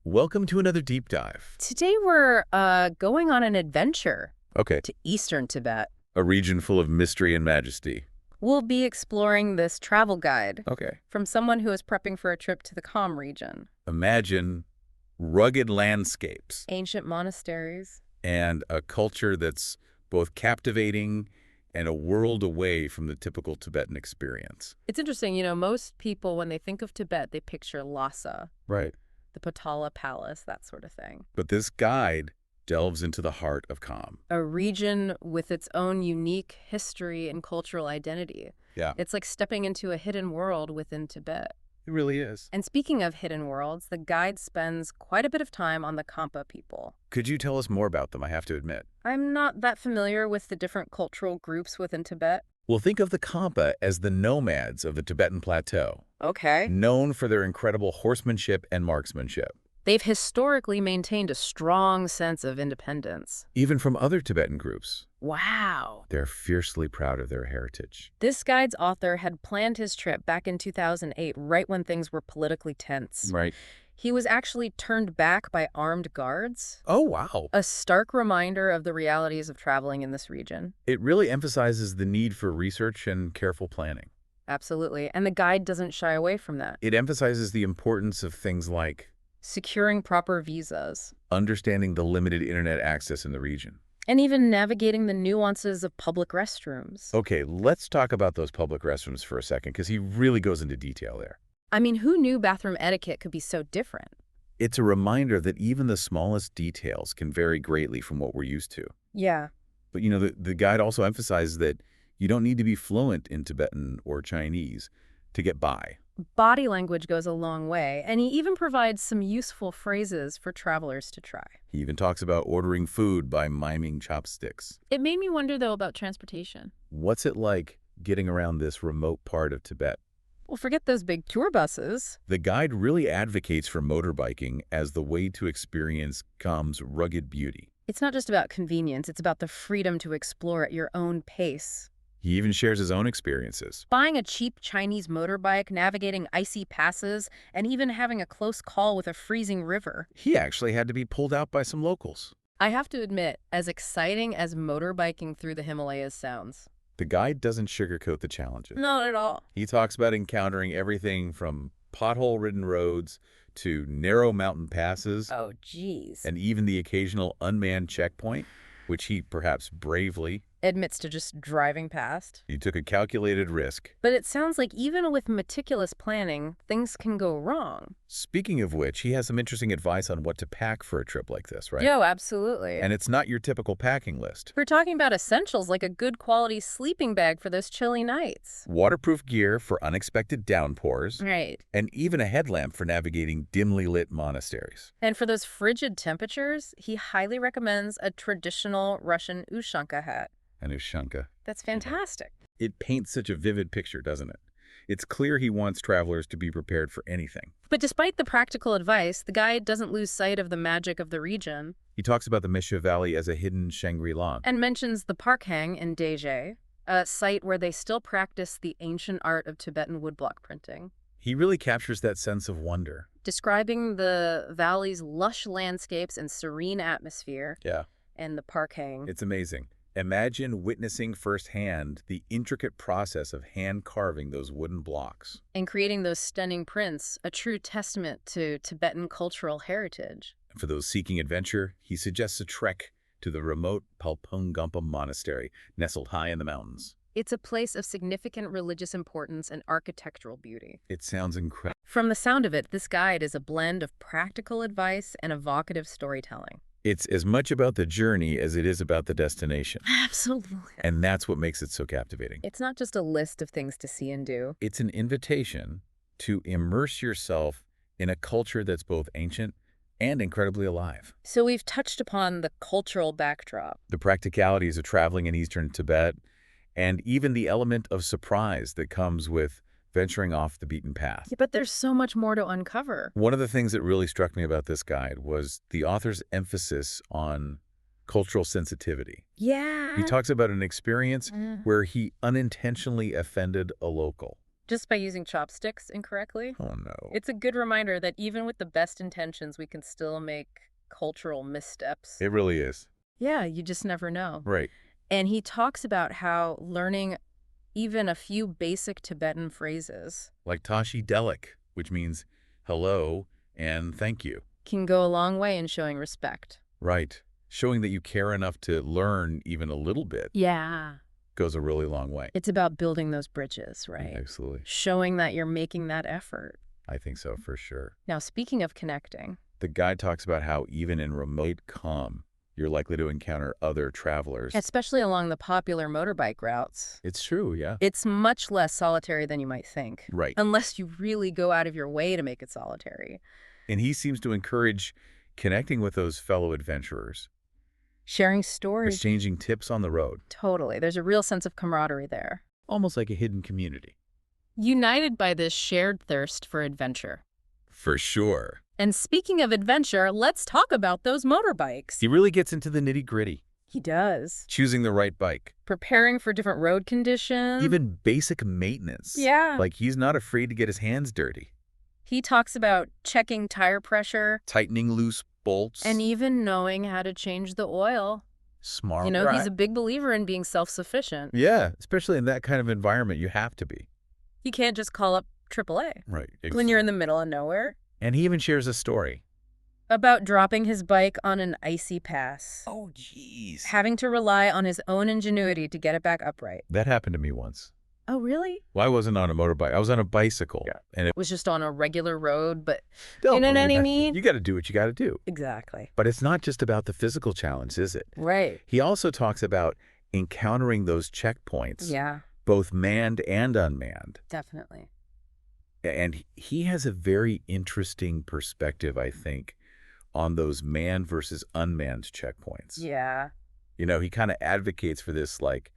Welcome to another deep dive. Today we're going on an adventure Okay. to eastern Tibet. A region full of mystery and majesty. We'll be exploring this travel guide Okay. from someone who is prepping for a trip to the Kham region. Imagine rugged landscapes Ancient monasteries. and a culture that's both captivating and a world away from the typical Tibetan experience. It's interesting, most people, when they think of Tibet, they picture Lhasa, Right. the Potala Palace, that sort of thing. But this guide delves into the heart of Kham. A region with its own unique history and cultural identity. Yeah, It's like stepping into a hidden world within Tibet. it really is. And speaking of hidden worlds, the guide spends quite a bit of time on the Khampa people. Could you tell us more about them, I have to admit? I'm not that familiar with the different cultural groups within Tibet. Well, think of the Khampa as the nomads of the Tibetan plateau, Okay. known for their incredible horsemanship and marksmanship. They've historically maintained a strong sense of independence. Even from other Tibetan groups, Wow. they're fiercely proud of their heritage. This guide's author had planned his trip back in 2008, right when things were politically tense. Right. He was actually turned back by armed guards. Oh, wow. A stark reminder of the realities of traveling in this region. It really emphasizes the need for research and careful planning. Absolutely. And the guide doesn't shy away from that. It emphasizes the importance of things like Securing proper visas. understanding the limited internet access in the region. And even navigating the nuances of public restrooms. Okay, let's talk about those public restrooms for a second, because he really goes into detail there. I mean, who knew bathroom etiquette could be so different? It's a reminder that even the smallest details can vary greatly from what we're used to. Yeah. But, the guide also emphasizes that you don't need to be fluent in Tibetan or Chinese to get by. Body language goes a long way, and he even provides some useful phrases for travelers to try. He even talks about ordering food by miming chopsticks. It made me wonder, though, about transportation. What's it like getting around this remote part of Tibet? Well, forget those big tour buses. The guide really advocates for motorbiking as the way to experience Kham's rugged beauty. It's not just about convenience, it's about the freedom to explore at your own pace. He even shares his own experiences. Buying a cheap Chinese motorbike, navigating icy passes, and even having a close call with a freezing river. He actually had to be pulled out by some locals. I have to admit, as exciting as motorbiking through the Himalayas sounds. The guide doesn't sugarcoat the challenges. Not at all. He talks about encountering everything from pothole-ridden roads to narrow mountain passes, Oh, geez. and even the occasional unmanned checkpoint, which he perhaps bravely. Admits to just driving past. He took a calculated risk. But it sounds like even with meticulous planning, things can go wrong. Speaking of which, he has some interesting advice on what to pack for a trip like this, right? Yo, absolutely. And it's not your typical packing list. We're talking about essentials like a good quality sleeping bag for those chilly nights. Waterproof gear for unexpected downpours, Right. and even a headlamp for navigating dimly lit monasteries. And for those frigid temperatures, he highly recommends a traditional Russian ushanka hat. And Ushanka. That's fantastic. It paints such a vivid picture, doesn't it? It's clear he wants travelers to be prepared for anything. But despite the practical advice, the guide doesn't lose sight of the magic of the region He talks about the Misha Valley as a hidden Shangri-La. and mentions the Parkhang in Deje, a site where they still practice the ancient art of Tibetan woodblock printing. He really captures that sense of wonder. Describing the valley's lush landscapes and serene atmosphere Yeah, and the Parkhang. it's amazing. Imagine witnessing firsthand the intricate process of hand carving those wooden blocks. And creating those stunning prints, a true testament to Tibetan cultural heritage. And for those seeking adventure, he suggests a trek to the remote Palpung Gompa Monastery, nestled high in the mountains. It's a place of significant religious importance and architectural beauty. It sounds incredible. From the sound of it, this guide is a blend of practical advice and evocative storytelling. It's as much about the journey as it is about the destination. Absolutely. And that's what makes it so captivating. It's not just a list of things to see and do. It's an invitation to immerse yourself in a culture that's both ancient and incredibly alive. So we've touched upon the cultural backdrop. The practicalities of traveling in eastern Tibet, and even the element of surprise that comes with venturing off the beaten path. Yeah, but there's so much more to uncover. One of the things that really struck me about this guide was the author's emphasis on cultural sensitivity. Yeah. He talks about an experience Mm. where he unintentionally offended a local. Just by using chopsticks incorrectly. Oh, no. It's a good reminder that even with the best intentions, we can still make cultural missteps. It really is. Yeah, you just never know. Right. And he talks about how learning even a few basic Tibetan phrases Like Tashi Delik, which means hello and thank you. can go a long way in showing respect. Right. Showing that you care enough to learn even a little bit Yeah. goes a really long way. It's about building those bridges, right? Absolutely. Showing that you're making that effort. I think so, for sure. Now, speaking of connecting, The guide talks about how even in remote Kham, you're likely to encounter other travelers. especially along the popular motorbike routes, It's true, yeah. it's much less solitary than you might think. Right. Unless you really go out of your way to make it solitary. And he seems to encourage connecting with those fellow adventurers, Sharing stories. exchanging tips on the road, Totally. There's a real sense of camaraderie there. almost like a hidden community. United by this shared thirst for adventure. For sure. And speaking of adventure, let's talk about those motorbikes. He really gets into the nitty-gritty, He does. choosing the right bike, Preparing for different road conditions. even basic maintenance. Yeah. Like he's not afraid to get his hands dirty, He talks about checking tire pressure tightening loose bolts. and even knowing how to change the oil. Smart. You know, right. he's a big believer in being self-sufficient. Yeah, especially in that kind of environment, you have to be. You can't just call up AAA Right. when you're in the middle of nowhere. And he even shares a story. About dropping his bike on an icy pass. Oh, jeez. Having to rely on his own ingenuity to get it back upright. That happened to me once. Oh, really? Well, I wasn't on a motorbike. I was on a bicycle. Yeah. And it Was just on a regular road, but Don't you know what I worry, mean? You got to do what you got to do. Exactly. But it's not just about the physical challenge, is it? Right. He also talks about encountering those checkpoints, Yeah, both manned and unmanned. definitely. And he has a very interesting perspective, I think, on those manned versus unmanned checkpoints. Yeah. You know, he kind of advocates for this, like,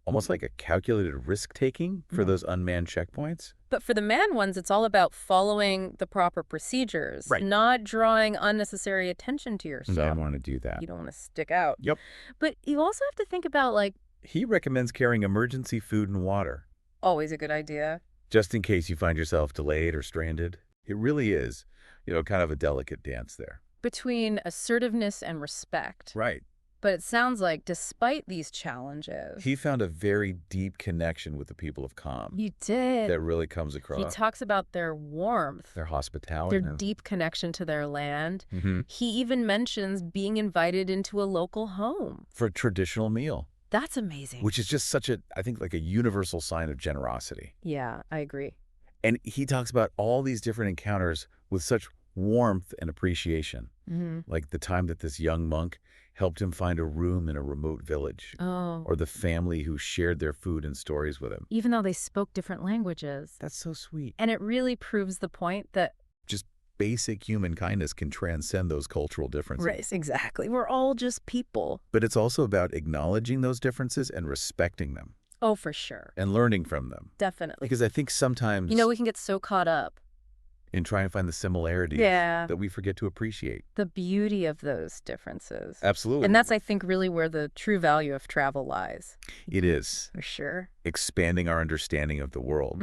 almost like a calculated risk-taking for those unmanned checkpoints. But for the manned ones, it's all about following the proper procedures, Right. not drawing unnecessary attention to yourself. I don't want to do that. You don't want to stick out. Yep. But you also have to think about, like, He recommends carrying emergency food and water, always a good idea. just in case you find yourself delayed or stranded. It really is, you know, kind of a delicate dance there. Between assertiveness and respect. Right. But it sounds like despite these challenges, He found a very deep connection with the people of Kham you did. that really comes He across. talks about their warmth, Their hospitality. their deep connection to their land. Mm-hmm. He even mentions being invited into a local home. For a traditional meal, That's amazing. which is just such a, I think, like a universal sign of generosity. Yeah, I agree. And he talks about all these different encounters with such warmth and appreciation. Mm-hmm. Like the time that this young monk helped him find a room in a remote village, Oh, or the family who shared their food and stories with him. even though they spoke different languages. That's so sweet. And it really proves the point that, Just basic human kindness can transcend those cultural differences. right, exactly, we're all just people. But it's also about acknowledging those differences and respecting them Oh, for sure. and learning from them. Definitely. Because I think sometimes You know, we can get so caught up. in trying to find the similarities Yeah. that we forget to appreciate. The beauty of those differences. Absolutely. And that's, I think, really where the true value of travel lies. It is. For sure. Expanding our understanding of the world,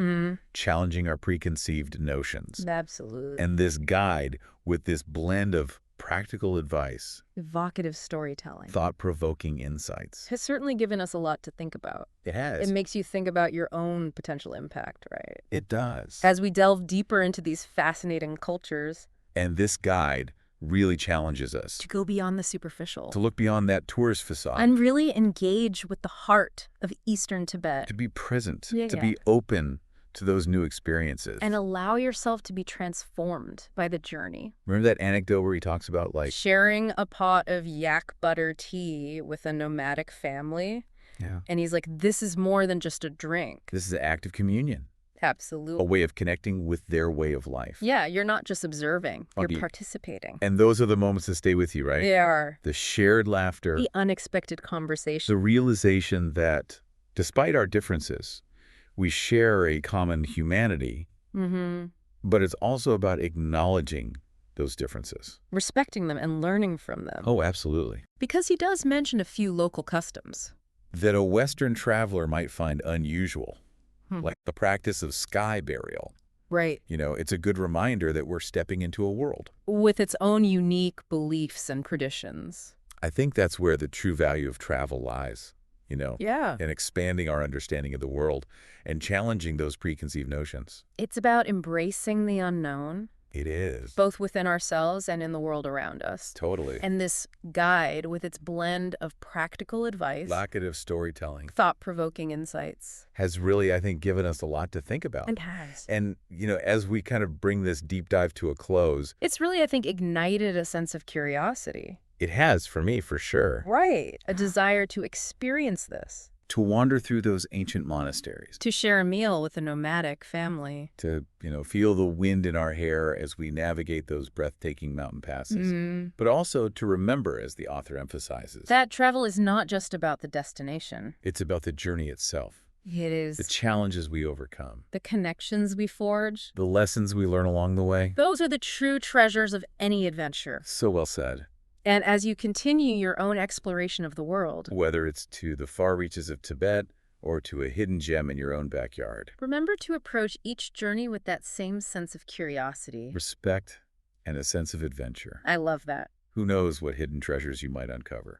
challenging our preconceived notions. Absolutely. And this guide, with this blend of practical advice, Evocative storytelling thought-provoking insights. has certainly given us a lot to think about. It has. It makes you think about your own potential impact, right? It does. As we delve deeper into these fascinating cultures, And this guide really challenges us to go beyond the superficial to look beyond that tourist facade, and really engage with the heart of Eastern Tibet to be present, Yeah, to yeah. be open to those new experiences. and allow yourself to be transformed by the journey. Remember that anecdote where he talks about, like, Sharing a pot of yak butter tea with a nomadic family. yeah, And he's like, this is more than just a drink. this is an act of communion, a Absolutely. way of connecting with their way of life. Yeah, you're not just observing, you're Okay. participating. And those are the moments that stay with you, right? They are The shared laughter, the unexpected the conversation. realization that despite our differences, we share a common humanity, Mm-hmm. but it's also about acknowledging those differences. Respecting them and learning from them. Oh, absolutely. Because he does mention a few local customs. That a Western traveler might find unusual. like the practice of sky burial. Right. It's a good reminder that we're stepping into a world. With its own unique beliefs and traditions. I think that's where the true value of travel lies, Yeah. in expanding our understanding of the world and challenging those preconceived notions. It's about embracing the unknown, It is. both within ourselves and in the world around us. Totally. And this guide, with its blend of practical advice, Evocative storytelling thought-provoking insights. has really, I think, given us a lot to think about. And has. And, as we kind of bring this deep dive to a close, It's really, I think, ignited a sense of curiosity. it has for me, for sure. Right. A desire to experience this. To wander through those ancient monasteries. To share a meal with a nomadic family. To, feel the wind in our hair as we navigate those breathtaking mountain passes. But also to remember, as the author emphasizes, That travel is not just about the destination. it's about the journey itself. It is. The challenges we overcome. The connections we forge. The lessons we learn along the way. Those are the true treasures of any adventure. So well said. And as you continue your own exploration of the world, Whether it's to the far reaches of Tibet or to a hidden gem in your own backyard. remember to approach each journey with that same sense of curiosity. Respect and a sense of adventure. I love that. Who knows what hidden treasures you might uncover.